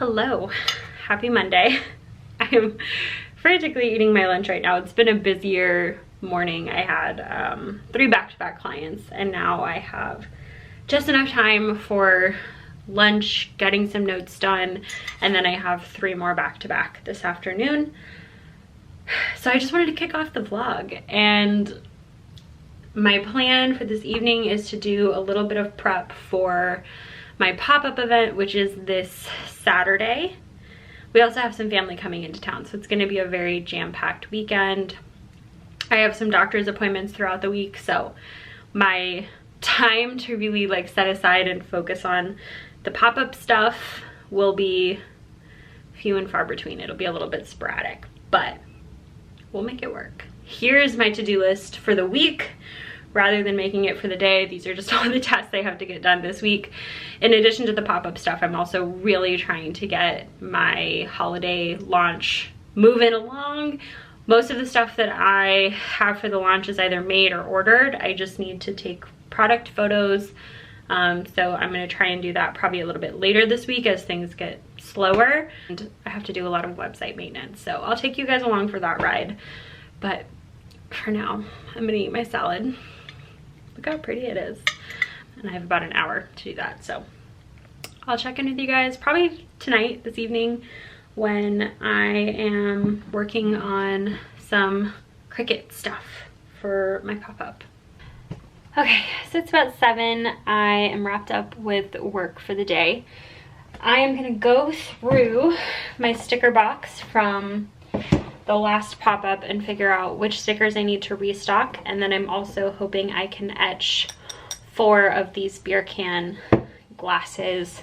Hello, happy Monday. I am frantically eating my lunch right now. It's been a busier morning. I had 3 back-to-back clients, and now I have just enough time for lunch, getting some notes done, and then I have 3 more back-to-back this afternoon. So I just wanted to kick off the vlog, and my plan for this evening is to do a little bit of prep for my pop-up event, which is this Saturday. We also have some family coming into town, so it's going to be a very jam-packed weekend. I have some doctor's appointments throughout the week, so my time to really like set aside and focus on the pop-up stuff will be few and far between. It'll be a little bit sporadic, but we'll make it work. Here's my to-do list for the week. Rather than making it for the day, these are just all the tasks I have to get done this week. In addition to the pop-up stuff, I'm also really trying to get my holiday launch moving along. Most of the stuff that I have for the launch is either made or ordered. I just need to take product photos. So I'm gonna try and do that probably a little bit later this week as things get slower. And I have to do a lot of website maintenance. So I'll take you guys along for that ride. But for now, I'm gonna eat my salad. Look how pretty it is. And I have about an hour to do that. So I'll check in with you guys probably tonight, this evening, when I am working on some Cricut stuff for my pop-up. Okay, so it's about 7. I am wrapped up with work for the day. I am gonna go through my sticker box from the last pop-up and figure out which stickers I need to restock, and then I'm also hoping I can etch 4 of these beer can glasses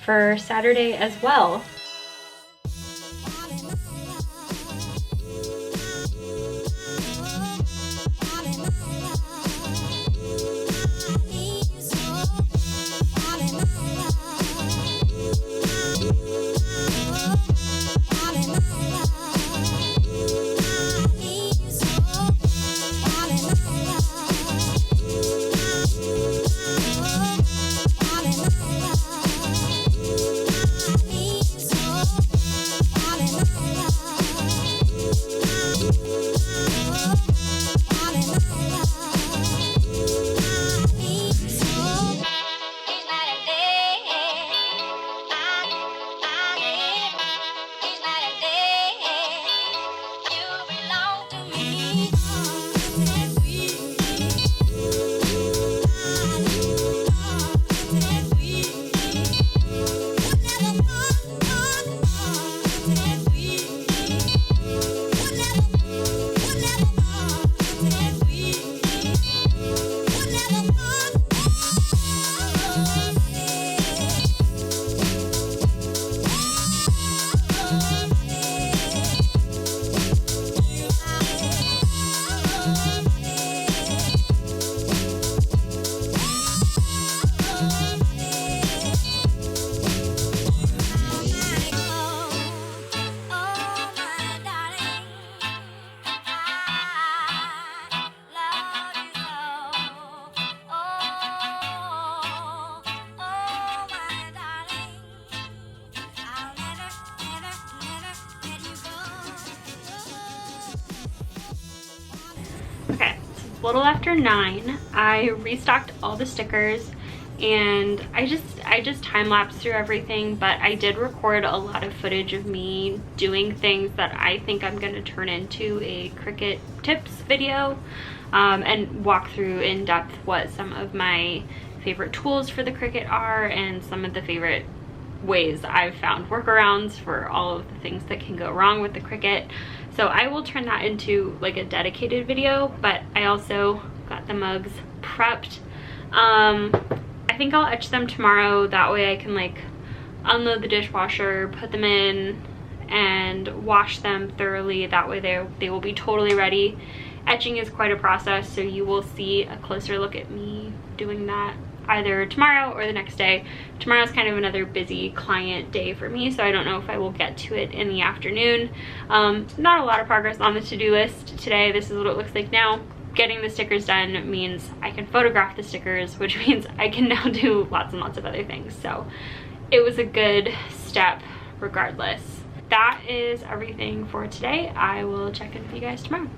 for Saturday as well. Okay, it's a little after 9. I restocked all the stickers, and I just time-lapsed through everything, but I did record a lot of footage of me doing things that I think I'm going to turn into a Cricut tips video, and walk through in depth what some of my favorite tools for the Cricut are and some of the favorite ways I've found workarounds for all of the things that can go wrong with the Cricut. So I will turn that into like a dedicated video, but I also got the mugs prepped. I think I'll etch them tomorrow. That way I can like unload the dishwasher, put them in, and wash them thoroughly. That way they will be totally ready. Etching is quite a process, so you will see a closer look at me doing that either tomorrow or the next day. Tomorrow's kind of another busy client day for me, so I don't know if I will get to it in the afternoon. Not a lot of progress on the to-do list today. This is what it looks like now. Getting the stickers done means I can photograph the stickers, which means I can now do lots and lots of other things. So it was a good step regardless. That is everything for today. I will check in with you guys tomorrow.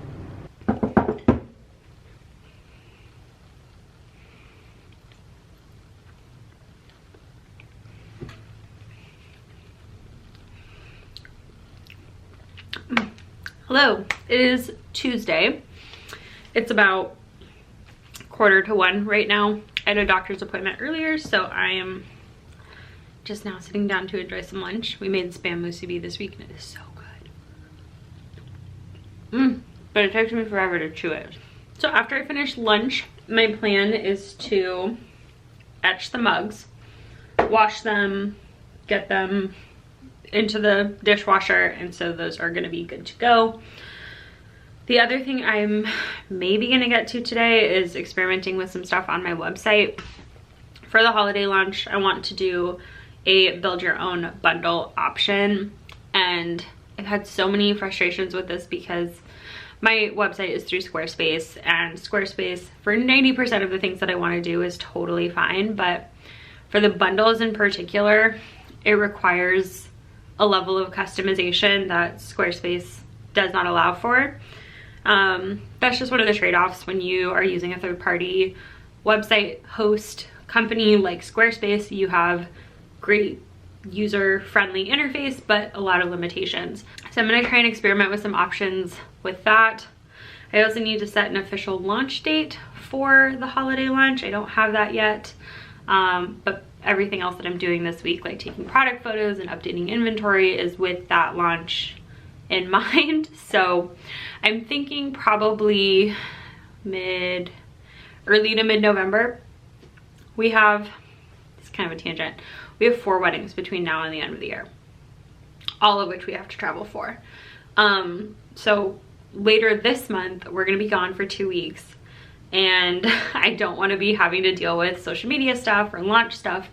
Hello, it is Tuesday. It's about 1:45 right now. I had a doctor's appointment earlier, so I am just now sitting down to enjoy some lunch. We made spam musubi this week and it is so good. But it takes me forever to chew it. So after I finish lunch, my plan is to etch the mugs, wash them, get them into the dishwasher, and so those are gonna be good to go. The other thing I'm maybe gonna get to today is experimenting with some stuff on my website. For the holiday launch, I want to do a build your own bundle option, and I've had so many frustrations with this because my website is through Squarespace, and Squarespace for 90% of the things that I want to do is totally fine, but for the bundles in particular, it requires a level of customization that Squarespace does not allow for. That's just one of the trade-offs when you are using a third-party website host company like Squarespace. You have great user-friendly interface, but a lot of limitations. So I'm gonna try and experiment with some options with that. I also need to set an official launch date for the holiday launch. I don't have that yet, but everything else that I'm doing this week, like taking product photos and updating inventory, is with that launch in mind. So I'm thinking probably early to mid-November. We have, it's kind of a tangent, we have 4 weddings between now and the end of the year, all of which we have to travel for. So later this month, we're gonna be gone for 2 weeks, and I don't want to be having to deal with social media stuff or launch stuff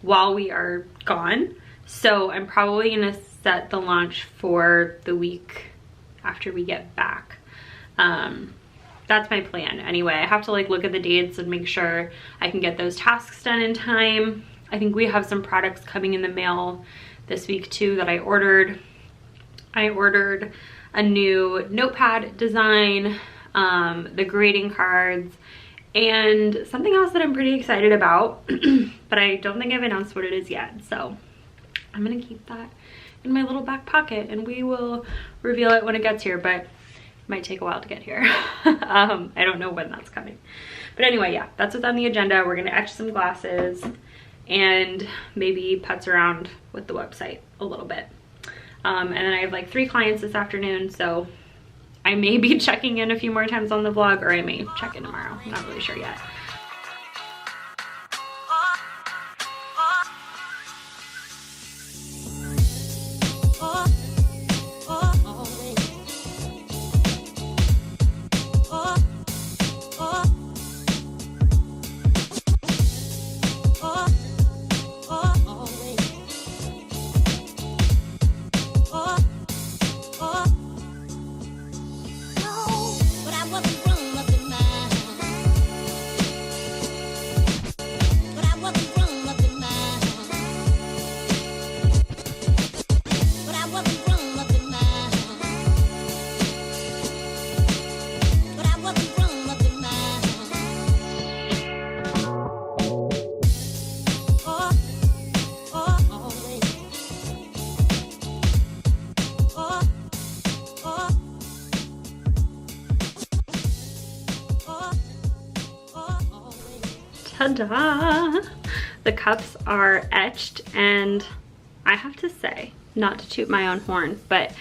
while we are gone. So I'm probably gonna set the launch for the week after we get back. That's my plan anyway. I have to like look at the dates and make sure I can get those tasks done in time. I think we have some products coming in the mail this week too that I ordered. I ordered a new notepad design, the greeting cards, and something else that I'm pretty excited about, but I don't think I've announced what it is yet. So I'm gonna keep that in my little back pocket and we will reveal it when it gets here, but it might take a while to get here. I don't know when that's coming. But anyway, yeah, that's what's on the agenda. We're gonna etch some glasses and maybe putz around with the website a little bit. And then I have like 3 clients this afternoon, so I may be checking in a few more times on the vlog, or I may check in tomorrow. I'm not really sure yet. Ta-da! The cups are etched, and I have to say, not to toot my own horn, but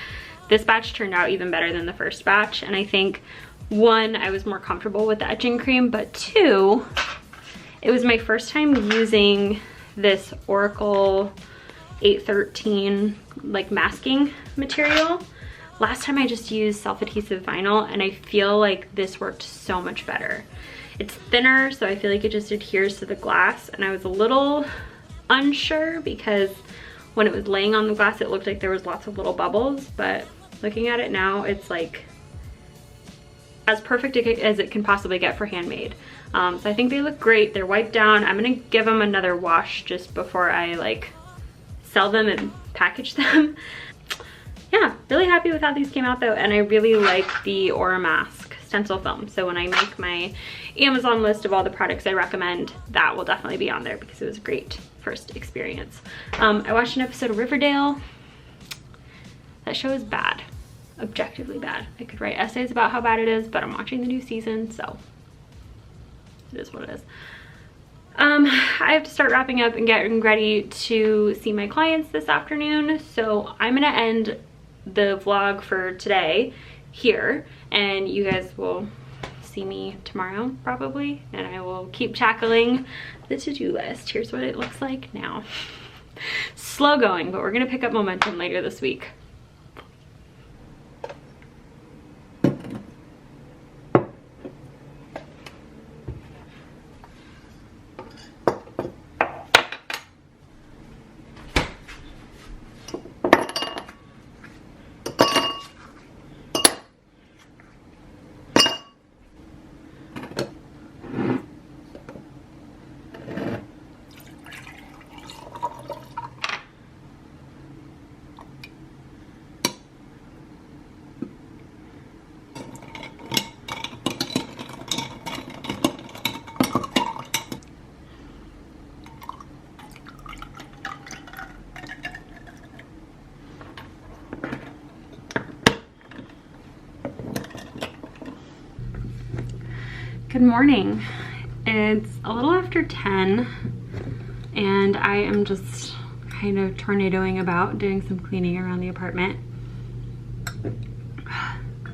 this batch turned out even better than the first batch. And I think 1, I was more comfortable with the etching cream, but 2, it was my first time using this Oracle 813 like masking material. Last time I just used self-adhesive vinyl, and I feel like this worked so much better. It's thinner, so I feel like it just adheres to the glass, and I was a little unsure because when it was laying on the glass, it looked like there was lots of little bubbles, but looking at it now, it's like as perfect as it can possibly get for handmade. So I think they look great. They're wiped down. I'm gonna give them another wash just before I like sell them and package them. Yeah, really happy with how these came out though, and I really like the Aura Mask stencil film. So when I make my Amazon list of all the products I recommend, that will definitely be on there because it was a great first experience. I watched an episode of Riverdale. That show is bad, objectively bad. I could write essays about how bad it is, but I'm watching the new season, so it is what it is. I have to start wrapping up and getting ready to see my clients this afternoon, so I'm gonna end the vlog for today here, and you guys will see me tomorrow probably, and I will keep tackling the to-do list. Here's what it looks like now. Slow going, but we're gonna pick up momentum later this week. Good morning. It's a little after 10 and I am just kind of tornadoing about doing some cleaning around the apartment.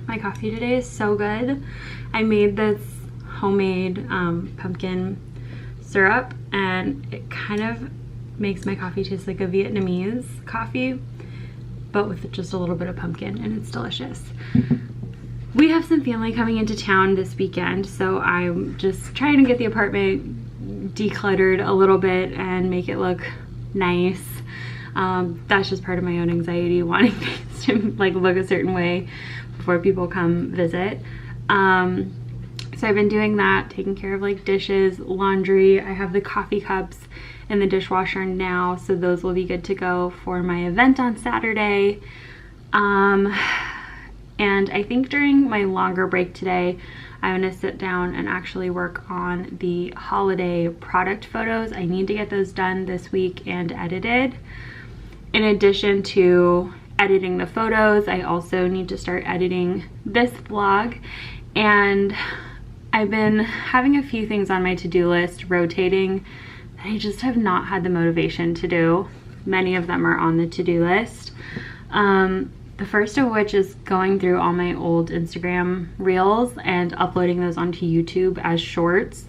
My coffee today is so good. I made this homemade pumpkin syrup, and it kind of makes my coffee taste like a Vietnamese coffee, but with just a little bit of pumpkin, and it's delicious. We have some family coming into town this weekend, so I'm just trying to get the apartment decluttered a little bit and make it look nice. That's just part of my own anxiety, wanting things to like look a certain way before people come visit. So I've been doing that, taking care of like dishes, laundry. I have the coffee cups in the dishwasher now, so those will be good to go for my event on Saturday. And I think during my longer break today, I'm gonna sit down and actually work on the holiday product photos. I need to get those done this week and edited. In addition to editing the photos, I also need to start editing this vlog. And I've been having a few things on my to-do list rotating that I just have not had the motivation to do. Many of them are on the to-do list. The first of which is going through all my old Instagram reels and uploading those onto YouTube as shorts.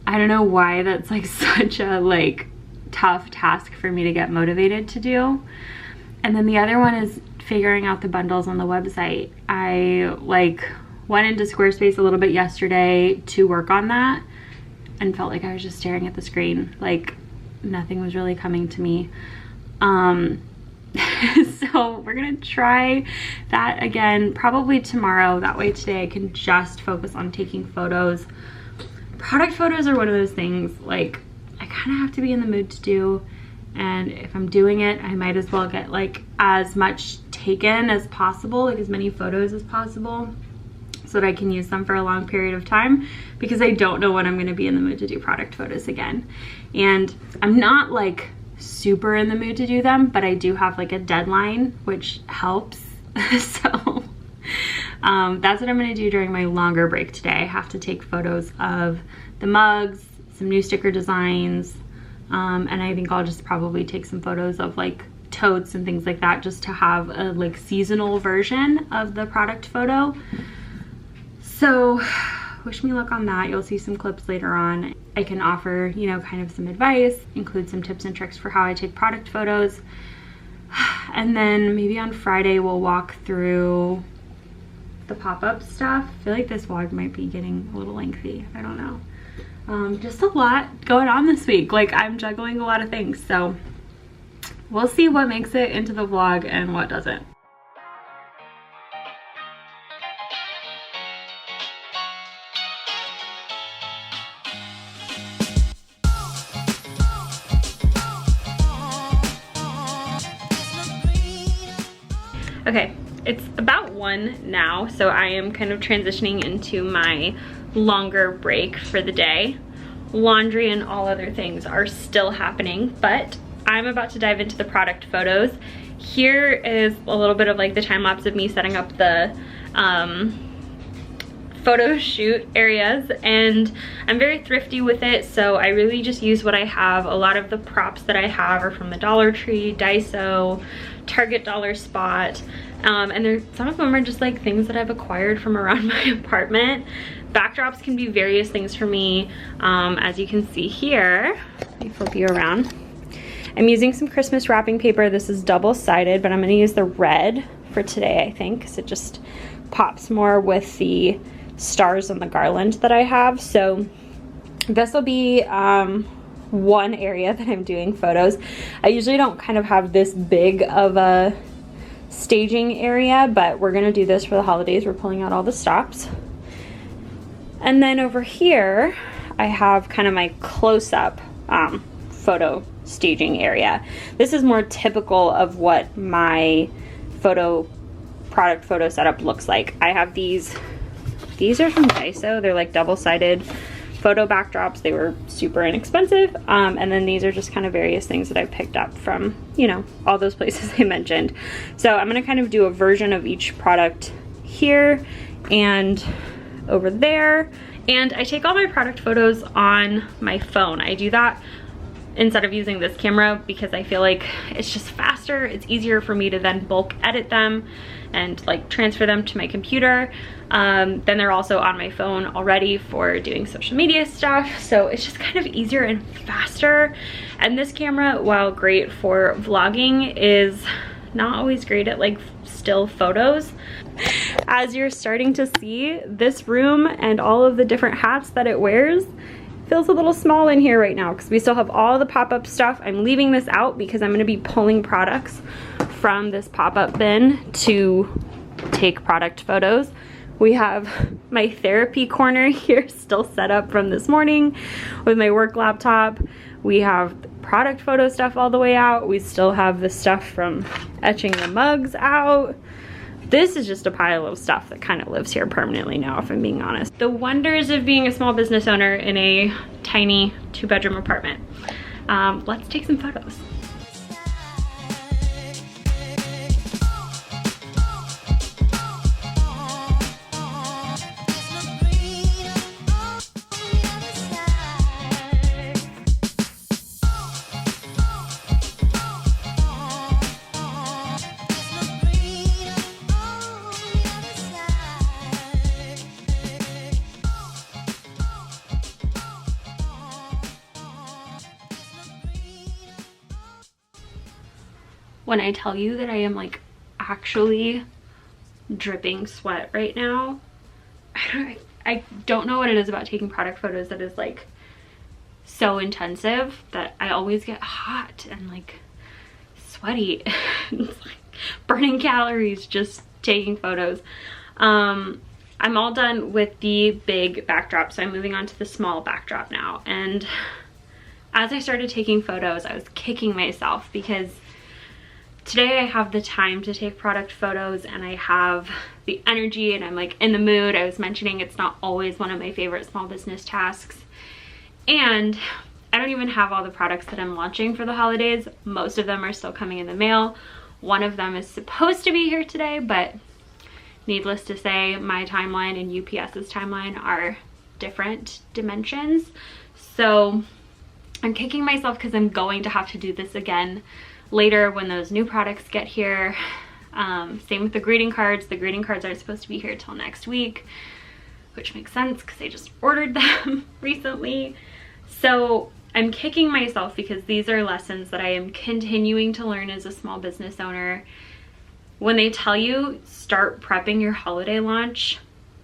I don't know why that's like such a like tough task for me to get motivated to do. And then the other one is figuring out the bundles on the website. I like went into Squarespace a little bit yesterday to work on that and felt like I was just staring at the screen. Like nothing was really coming to me. So we're gonna try that again probably tomorrow. That way today I can just focus on taking photos. Product photos are one of those things like I kind of have to be in the mood to do, and if I'm doing it I might as well get like as much taken as possible, like as many photos as possible, so that I can use them for a long period of time, because I don't know when I'm going to be in the mood to do product photos again. And I'm not like super in the mood to do them, but I do have like a deadline, which helps. So that's what I'm going to do during my longer break today. I have to take photos of the mugs, some new sticker designs, and I think I'll just probably take some photos of like totes and things like that, just to have a like seasonal version of the product photo. So wish me luck on that. You'll see some clips later on. I can offer, you know, kind of some advice, include some tips and tricks for how I take product photos. And then maybe on Friday we'll walk through the pop-up stuff. I feel like this vlog might be getting a little lengthy. I don't know. Just a lot going on this week. Like I'm juggling a lot of things. So we'll see what makes it into the vlog and what doesn't. Okay, it's about 1 now, so I am kind of transitioning into my longer break for the day. Laundry and all other things are still happening, but I'm about to dive into the product photos. Here is a little bit of like the time lapse of me setting up the photo shoot areas, and I'm very thrifty with it, so I really just use what I have. A lot of the props that I have are from the Dollar Tree, Daiso, Target Dollar Spot, and some of them are just like things that I've acquired from around my apartment. Backdrops can be various things for me. As you can see here, let me flip you around. I'm using some Christmas wrapping paper. This is double-sided, but I'm gonna use the red for today, I think, because it just pops more with the stars on the garland that I have. So this will be one area that I'm doing photos. I usually don't kind of have this big of a staging area, but we're gonna do this for the holidays. We're pulling out all the stops. And then over here, I have kind of my close-up photo staging area. This is more typical of what my product photo setup looks like. I have these are from Daiso. They're like double-sided photo backdrops. They were super inexpensive. And then these are just kind of various things that I picked up from, you know, all those places I mentioned. So I'm gonna kind of do a version of each product here and over there. And I take all my product photos on my phone. I do that instead of using this camera because I feel like it's just faster. It's easier for me to then bulk edit them and like transfer them to my computer. Then they're also on my phone already for doing social media stuff. So it's just kind of easier and faster. And this camera, while great for vlogging, is not always great at like still photos. As you're starting to see, this room and all of the different hats that it wears feels a little small in here right now because we still have all the pop-up stuff. I'm leaving this out because I'm going to be pulling products from this pop-up bin to take product photos. We have my therapy corner here still set up from this morning with my work laptop. We have product photo stuff all the way out. We still have the stuff from etching the mugs out. This is just a pile of stuff that kind of lives here permanently now, if I'm being honest. The wonders of being a small business owner in a tiny 2-bedroom apartment. Let's take some photos. When I tell you that I am like actually dripping sweat right now, I don't know what it is about taking product photos that is like so intensive that I always get hot and like sweaty. It's like burning calories just taking photos. I'm all done with the big backdrop, so I'm moving on to the small backdrop now. And as I started taking photos, I was kicking myself because today I have the time to take product photos and I have the energy and I'm like in the mood. I was mentioning it's not always one of my favorite small business tasks. And I don't even have all the products that I'm launching for the holidays. Most of them are still coming in the mail. One of them is supposed to be here today, but needless to say, my timeline and UPS's timeline are different dimensions. So I'm kicking myself because I'm going to have to do this again later when those new products get here. Same with the greeting cards. The greeting cards aren't supposed to be here till next week, which makes sense because I just ordered them recently. So I'm kicking myself because these are lessons that I am continuing to learn as a small business owner. When they tell you start prepping your holiday launch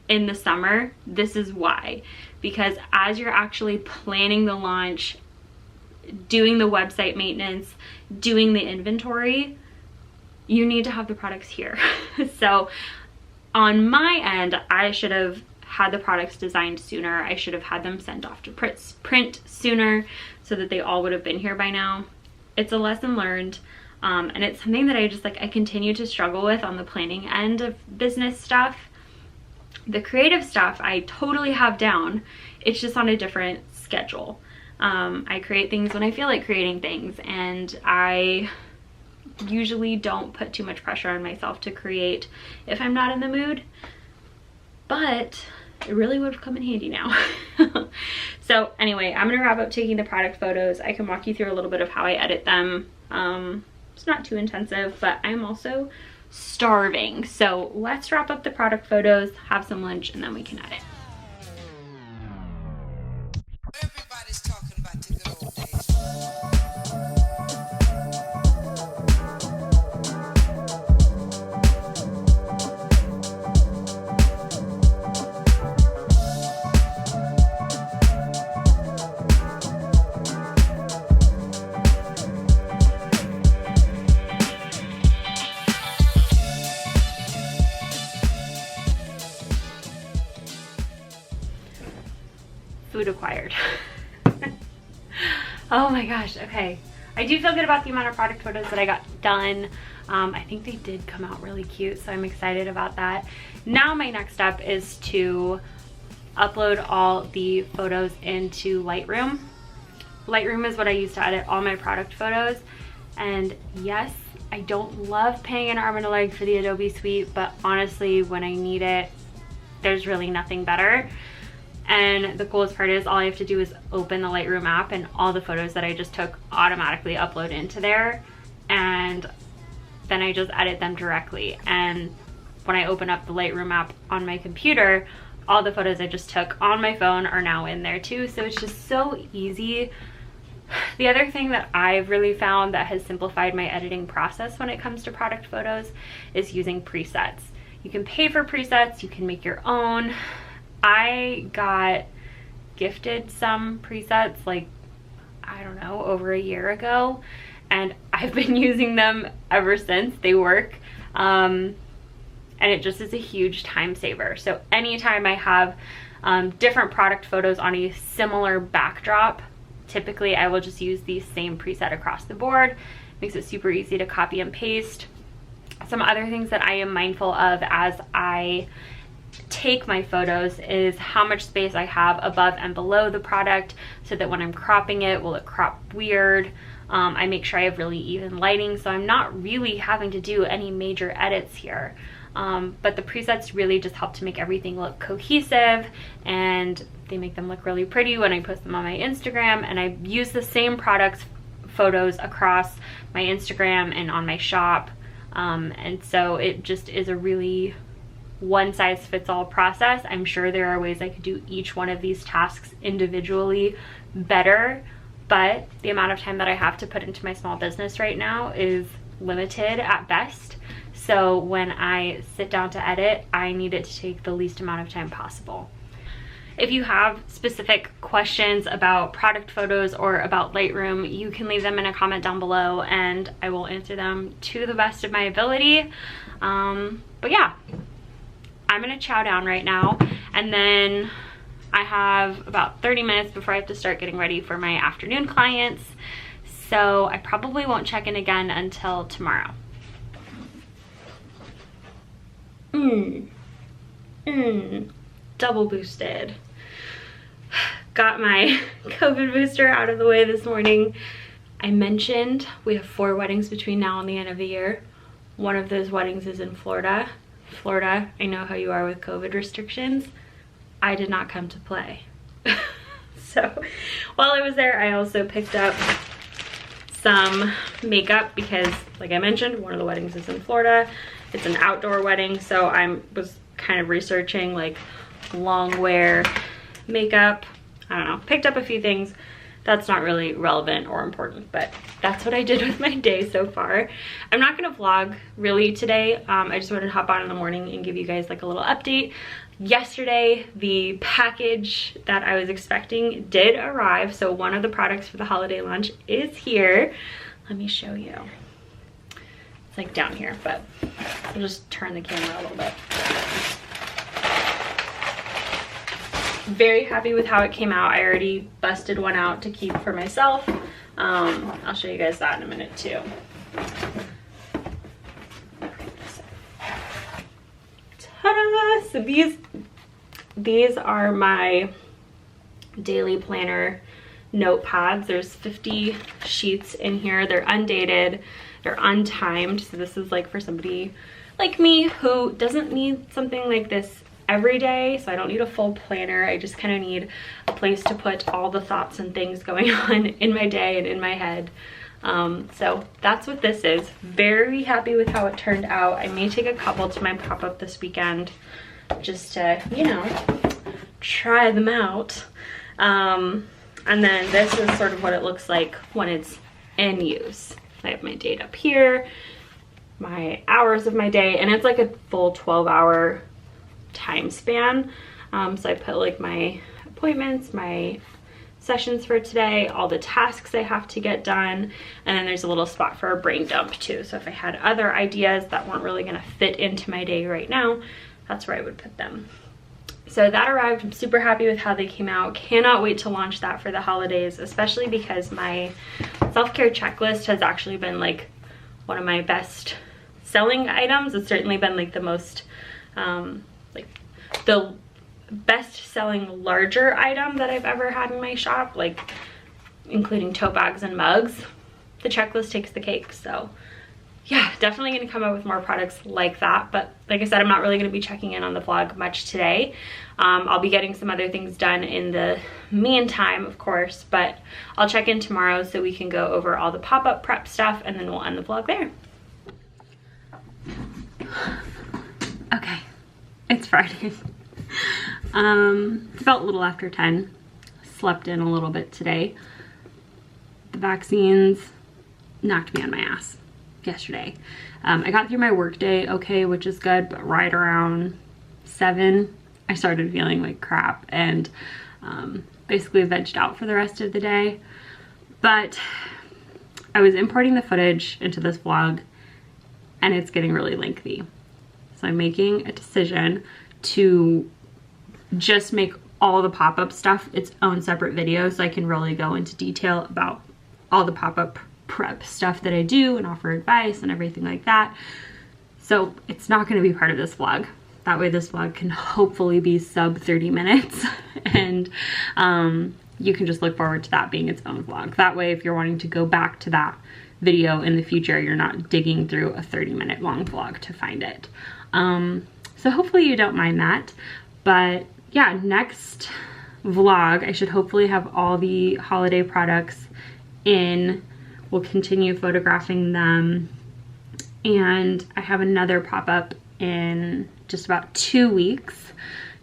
in the summer, this is why. Because as you're actually planning the launch, doing the website maintenance, doing the inventory, you need to have the products here. So on my end, I should have had the products designed sooner. I should have had them sent off to print sooner so that they all would have been here by now. It's a lesson learned. And it's something that I continue to struggle with on the planning end of business stuff. The creative stuff I totally have down. It's just on a different schedule. I create things when I feel like creating things, and I usually don't put too much pressure on myself to create if I'm not in the mood, but it really would have come in handy now. So anyway, I'm gonna wrap up taking the product photos. I can walk you through a little bit of how I edit them. It's not too intensive, but I'm also starving. So let's wrap up the product photos, have some lunch, and then we can edit. Everybody's talking about the good old days. Food acquired. Oh my gosh, okay. I do feel good about the amount of product photos that I got done. I think they did come out really cute, so I'm excited about that. Now my next step is to upload all the photos into Lightroom. Lightroom is what I use to edit all my product photos. And yes, I don't love paying an arm and a leg for the Adobe suite, but honestly, when I need it, there's really nothing better. And the coolest part is all I have to do is open the Lightroom app, and all the photos that I just took automatically upload into there, and then I just edit them directly. And when I open up the Lightroom app on my computer, all the photos I just took on my phone are now in there too. So it's just so easy. The other thing that I've really found that has simplified my editing process when it comes to product photos is using presets. You can pay for presets, you can make your own. I got gifted some presets like, I don't know, over a year ago, and I've been using them ever since. They work, and it just is a huge time saver. So anytime I have different product photos on a similar backdrop, typically I will just use the same preset across the board. Makes it super easy to copy and paste. Some other things that I am mindful of as I take my photos is how much space I have above and below the product, so that when I'm cropping it, will it crop weird? I make sure I have really even lighting, so I'm not really having to do any major edits here. But the presets really just help to make everything look cohesive, and they make them look really pretty when I post them on my Instagram. And I use the same products photos across my Instagram and on my shop, and so it just is a really one-size-fits-all process. I'm sure there are ways I could do each one of these tasks individually better, but the amount of time that I have to put into my small business right now is limited at best. So when I sit down to edit, I need it to take the least amount of time possible. If you have specific questions about product photos or about Lightroom, you can leave them in a comment down below and I will answer them to the best of my ability. But yeah, I'm gonna chow down right now, and then I have about 30 minutes before I have to start getting ready for my afternoon clients. So I probably won't check in again until tomorrow. Double boosted. Got my COVID booster out of the way this morning. I mentioned we have 4 weddings between now and the end of the year. One of those weddings is in Florida. Florida, I know how you are with COVID restrictions. I did not come to play. So while I was there, I also picked up some makeup because, like I mentioned, one of the weddings is in Florida. It's an outdoor wedding, so I was kind of researching like long wear makeup. I don't know, picked up a few things. That's not really relevant or important, but that's what I did with my day so far. I'm not gonna vlog really today. I just wanted to hop on in the morning and give you guys like a little update. Yesterday, the package that I was expecting did arrive. So one of the products for the holiday launch is here. Let me show you. It's like down here, but I'll just turn the camera a little bit. Very happy with how it came out. I already busted one out to keep for myself. I'll show you guys that in a minute too. Ta-da! So these are my daily planner notepads. There's 50 sheets in here. They're undated, they're untimed. So this is like for somebody like me who doesn't need something like this every day. So I don't need a full planner. I just kind of need a place to put all the thoughts and things going on in my day and in my head. So that's what this is. Very happy with how it turned out. I may take a couple to my pop-up this weekend just to, you know, try them out. And then this is sort of what it looks like when it's in use. I have my date up here, my hours of my day, and it's like a full 12-hour time span. So I put like my appointments, my sessions for today, all the tasks I have to get done, and then there's a little spot for a brain dump too. So if I had other ideas that weren't really gonna fit into my day right now, that's where I would put them. So that arrived. I'm super happy with how they came out. Cannot wait to launch that for the holidays, especially because my self-care checklist has actually been like one of my best selling items. It's certainly been like the most, like the best selling larger item that I've ever had in my shop, like including tote bags and mugs. The checklist takes the cake. So yeah, definitely gonna come up with more products like that. But like I said, I'm not really gonna be checking in on the vlog much today. I'll be getting some other things done in the meantime, of course, but I'll check in tomorrow so we can go over all the pop-up prep stuff, and then we'll end the vlog there. Okay, it's Friday. It's about a little after 10. Slept in a little bit today. The vaccines knocked me on my ass yesterday. I got through my work day okay, which is good, but right around 7 I started feeling like crap and basically vegged out for the rest of the day. But I was importing the footage into this vlog and it's getting really lengthy. So I'm making a decision to just make all the pop-up stuff its own separate video so I can really go into detail about all the pop-up prep stuff that I do and offer advice and everything like that. So it's not going to be part of this vlog. That way this vlog can hopefully be sub 30 minutes and you can just look forward to that being its own vlog. That way if you're wanting to go back to that video in the future, you're not digging through a 30-minute long vlog to find it. So hopefully you don't mind that. But yeah, next vlog I should hopefully have all the holiday products in. We'll continue photographing them, and I have another pop-up in just about 2 weeks,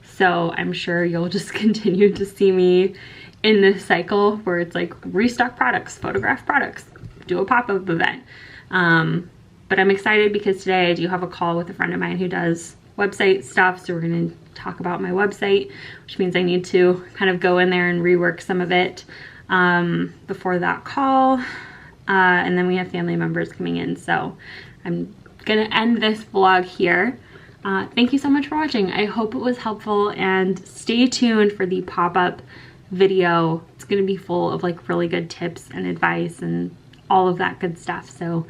so I'm sure you'll just continue to see me in this cycle where it's like restock products, photograph products, do a pop-up event. But I'm excited because today I do have a call with a friend of mine who does website stuff, so we're going to talk about my website, which means I need to kind of go in there and rework some of it before that call. And then we have family members coming in, so I'm gonna end this vlog here. Thank you so much for watching. I hope it was helpful, and stay tuned for the pop-up video. It's gonna be full of like really good tips and advice and all of that good stuff. So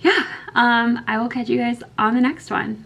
yeah, I will catch you guys on the next one.